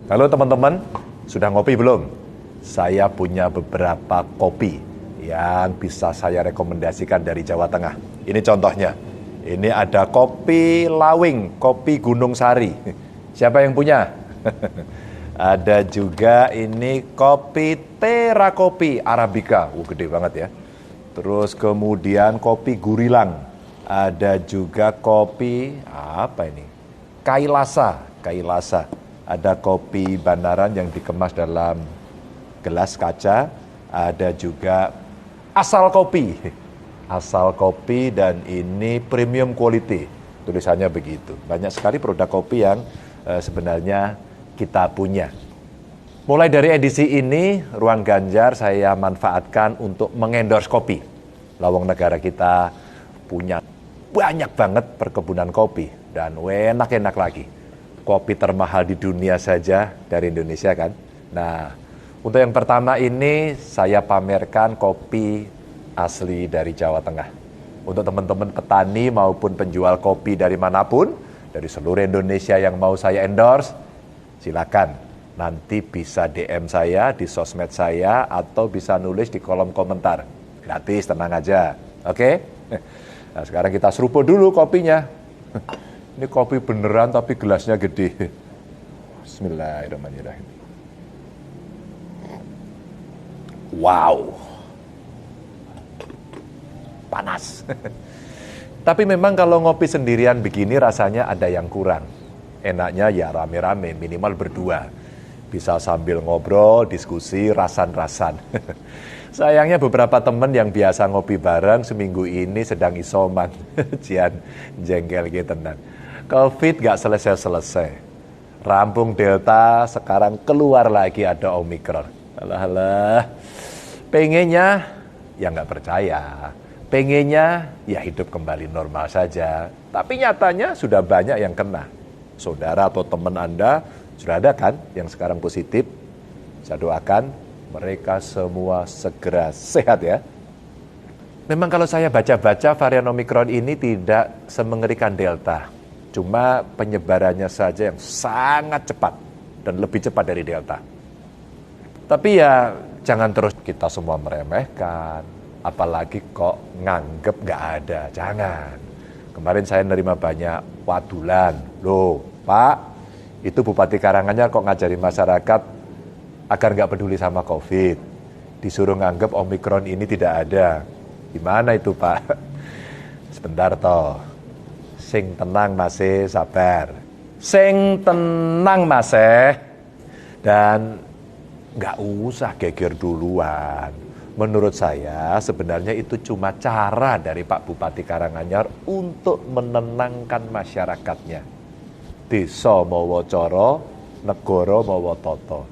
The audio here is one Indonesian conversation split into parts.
Halo teman-teman, sudah ngopi belum? Saya punya beberapa kopi yang bisa saya rekomendasikan dari Jawa Tengah. Ini contohnya. Ini ada kopi Lawing, kopi Gunung Sari. Siapa yang punya? Ada juga ini kopi Tera Kopi Arabica. Gede banget ya. Terus kemudian kopi Gurilang. Ada juga kopi apa ini? Kailasa. Ada kopi Bandaran yang dikemas dalam gelas kaca. Ada juga Asal Kopi dan ini premium quality. Tulisannya begitu. Banyak sekali produk kopi yang sebenarnya kita punya. Mulai dari edisi ini, Ruang Ganjar saya manfaatkan untuk mengendorse kopi. Lawang negara kita punya banyak banget perkebunan kopi. Dan enak-enak lagi. Kopi termahal di dunia saja dari Indonesia kan. Nah, untuk yang pertama ini saya pamerkan kopi asli dari Jawa Tengah. Untuk teman-teman petani maupun penjual kopi dari manapun, dari seluruh Indonesia yang mau saya endorse, silakan. Nanti bisa DM saya di sosmed saya atau bisa nulis di kolom komentar. Gratis, tenang aja. Oke? Nah, sekarang kita seruput dulu kopinya. Ini kopi beneran tapi gelasnya gede. Bismillahirrahmanirrahim. Wow. Panas. Tapi memang kalau ngopi sendirian begini rasanya ada yang kurang. Enaknya ya rame-rame, minimal berdua. Bisa sambil ngobrol, diskusi, rasan-rasan. Sayangnya beberapa teman yang biasa ngopi bareng seminggu ini sedang isoman. Cian jengkel gitu tenan. Covid gak selesai-selesai. Rampung Delta, sekarang keluar lagi ada Omikron. Alah. Pengennya, ya gak percaya. Pengennya, ya hidup kembali normal saja. Tapi nyatanya sudah banyak yang kena. Saudara atau teman Anda, sudah ada kan yang sekarang positif? Saya doakan mereka semua segera sehat ya. Memang kalau saya baca-baca varian Omikron ini tidak semengerikan Delta. Cuma penyebarannya saja yang sangat cepat dan lebih cepat dari Delta. Tapi ya jangan terus kita semua meremehkan, apalagi kok nganggep nggak ada, jangan. Kemarin saya nerima banyak wadulan, loh Pak, itu Bupati Karanganyar kok ngajari masyarakat agar nggak peduli sama COVID. Disuruh nganggep Omikron ini tidak ada. Gimana itu Pak? Sebentar toh. Sing tenang masih sabar. Sing tenang masih. Dan nggak usah geger duluan. Menurut saya sebenarnya itu cuma cara dari Pak Bupati Karanganyar untuk menenangkan masyarakatnya. Desa mawa cara, negara mawa tata.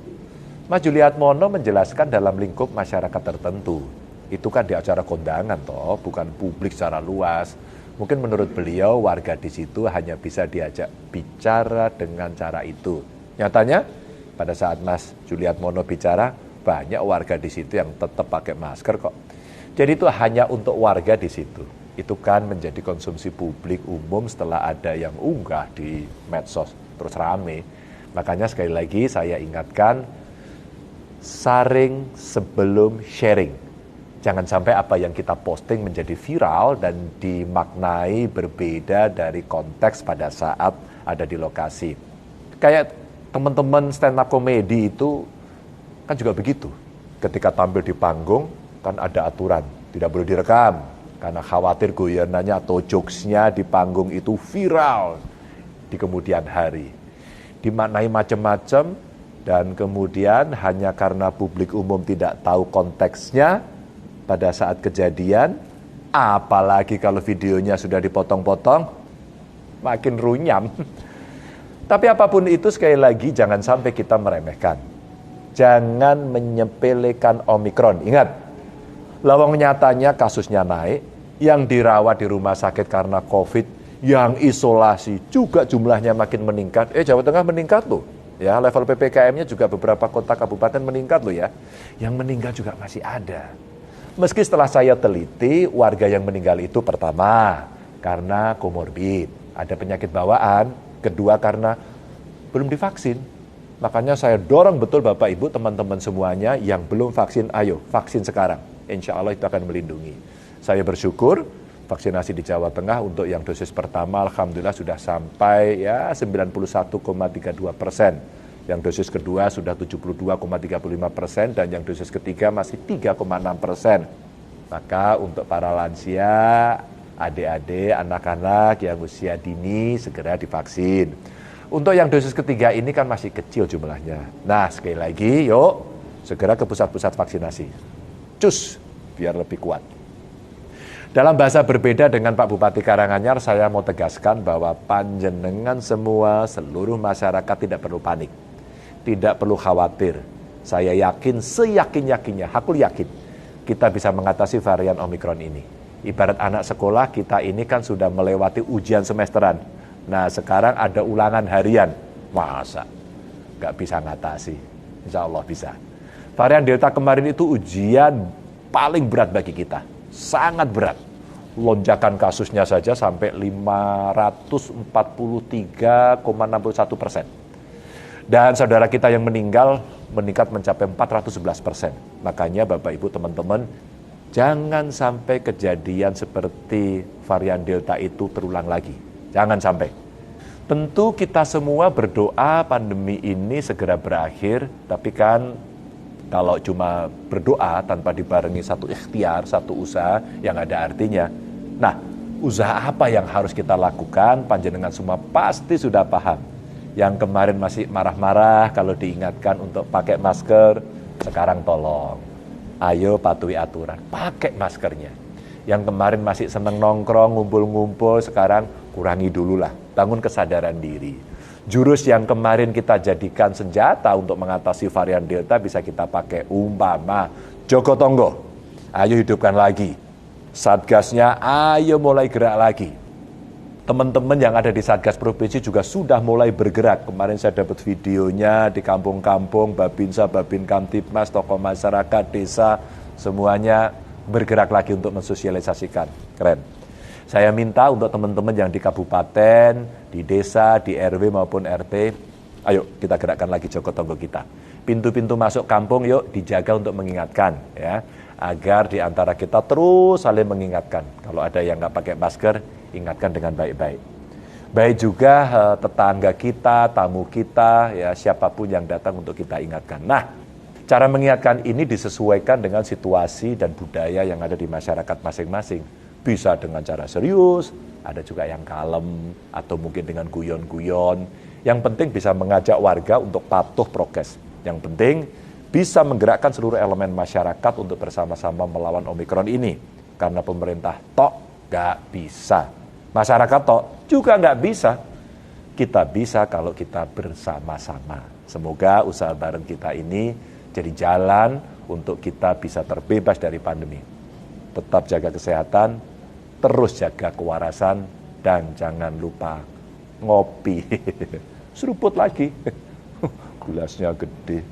Mas Juliatmono menjelaskan dalam lingkup masyarakat tertentu. Itu kan di acara kondangan toh, bukan publik secara luas. Mungkin menurut beliau warga di situ hanya bisa diajak bicara dengan cara itu. Nyatanya pada saat Mas Juliatmono bicara, banyak warga di situ yang tetap pakai masker kok. Jadi itu hanya untuk warga di situ. Itu kan menjadi konsumsi publik umum setelah ada yang unggah di medsos terus rame. Makanya sekali lagi saya ingatkan, saring sebelum sharing. Jangan sampai apa yang kita posting menjadi viral dan dimaknai berbeda dari konteks pada saat ada di lokasi. Kayak teman-teman stand up comedy itu kan juga begitu. Ketika tampil di panggung kan ada aturan, tidak boleh direkam. Karena khawatir guyanannya atau jokesnya di panggung itu viral di kemudian hari. Dimaknai macam-macam dan kemudian hanya karena publik umum tidak tahu konteksnya, pada saat kejadian, apalagi kalau videonya sudah dipotong-potong, makin runyam. Tapi apapun itu sekali lagi jangan sampai kita meremehkan. Jangan menyepelekan Omikron. Ingat, lawang nyatanya kasusnya naik, yang dirawat di rumah sakit karena COVID, yang isolasi juga jumlahnya makin meningkat. Jawa Tengah meningkat loh. Ya, level PPKM-nya juga beberapa kota kabupaten meningkat loh ya. Yang meninggal juga masih ada. Meski setelah saya teliti, warga yang meninggal itu pertama, karena komorbid, ada penyakit bawaan, kedua karena belum divaksin. Makanya saya dorong betul Bapak Ibu, teman-teman semuanya yang belum vaksin, ayo vaksin sekarang. Insya Allah itu akan melindungi. Saya bersyukur vaksinasi di Jawa Tengah untuk yang dosis pertama alhamdulillah sudah sampai ya 91,32%. Yang dosis kedua sudah 72,35% dan yang dosis ketiga masih 3,6%. Maka untuk para lansia, adik-adik, anak-anak yang usia dini segera divaksin. Untuk yang dosis ketiga ini kan masih kecil jumlahnya. Nah, sekali lagi, yuk segera ke pusat-pusat vaksinasi. Cus, biar lebih kuat. Dalam bahasa berbeda dengan Pak Bupati Karanganyar, saya mau tegaskan bahwa panjenengan semua, seluruh masyarakat tidak perlu panik. Tidak perlu khawatir. Saya yakin, seyakin-yakinnya, aku yakin, kita bisa mengatasi varian Omikron ini. Ibarat anak sekolah, kita ini kan sudah melewati ujian semesteran. Nah, sekarang ada ulangan harian. Masa? Nggak bisa ngatasi. Insya Allah bisa. Varian Delta kemarin itu ujian paling berat bagi kita. Sangat berat. Lonjakan kasusnya saja sampai 543,61%. Dan saudara kita yang meninggal meningkat mencapai 411%. Makanya Bapak Ibu teman-teman, jangan sampai kejadian seperti varian Delta itu terulang lagi. Jangan sampai. Tentu kita semua berdoa pandemi ini segera berakhir, tapi kan kalau cuma berdoa tanpa dibarengi satu ikhtiar, satu usaha yang ada artinya. Nah, usaha apa yang harus kita lakukan? Panjenengan semua pasti sudah paham. Yang kemarin masih marah-marah kalau diingatkan untuk pakai masker, sekarang tolong. Ayo patuhi aturan, pakai maskernya. Yang kemarin masih seneng nongkrong, ngumpul-ngumpul, sekarang kurangi dulu lah, bangun kesadaran diri. Jurus yang kemarin kita jadikan senjata untuk mengatasi varian Delta bisa kita pakai, umpama Joko Tonggo, ayo hidupkan lagi. Satgasnya ayo mulai gerak lagi. Teman-teman yang ada di Satgas Provinsi juga sudah mulai bergerak. Kemarin saya dapat videonya di kampung-kampung, Babinsa, Babin Kamtipmas, tokoh masyarakat, desa, semuanya bergerak lagi untuk mensosialisasikan. Keren. Saya minta untuk teman-teman yang di kabupaten, di desa, di RW maupun RT, ayo kita gerakkan lagi Joko Tonggo kita. Pintu-pintu masuk kampung yuk dijaga untuk mengingatkan, ya, agar di antara kita terus saling mengingatkan. Kalau ada yang nggak pakai masker, ingatkan dengan baik-baik. Baik juga tetangga kita, tamu kita, ya siapapun yang datang untuk kita ingatkan. Nah, cara mengingatkan ini disesuaikan dengan situasi dan budaya yang ada di masyarakat masing-masing. Bisa dengan cara serius, ada juga yang kalem, atau mungkin dengan guyon-guyon. Yang penting bisa mengajak warga untuk patuh prokes. Yang penting bisa menggerakkan seluruh elemen masyarakat untuk bersama-sama melawan Omikron ini. Karena pemerintah tok gak bisa. Masyarakat tok juga gak bisa. Kita bisa kalau kita bersama-sama. Semoga usaha bareng kita ini jadi jalan untuk kita bisa terbebas dari pandemi. Tetap jaga kesehatan, terus jaga kewarasan, dan jangan lupa ngopi. Seruput lagi. Gelasnya gede.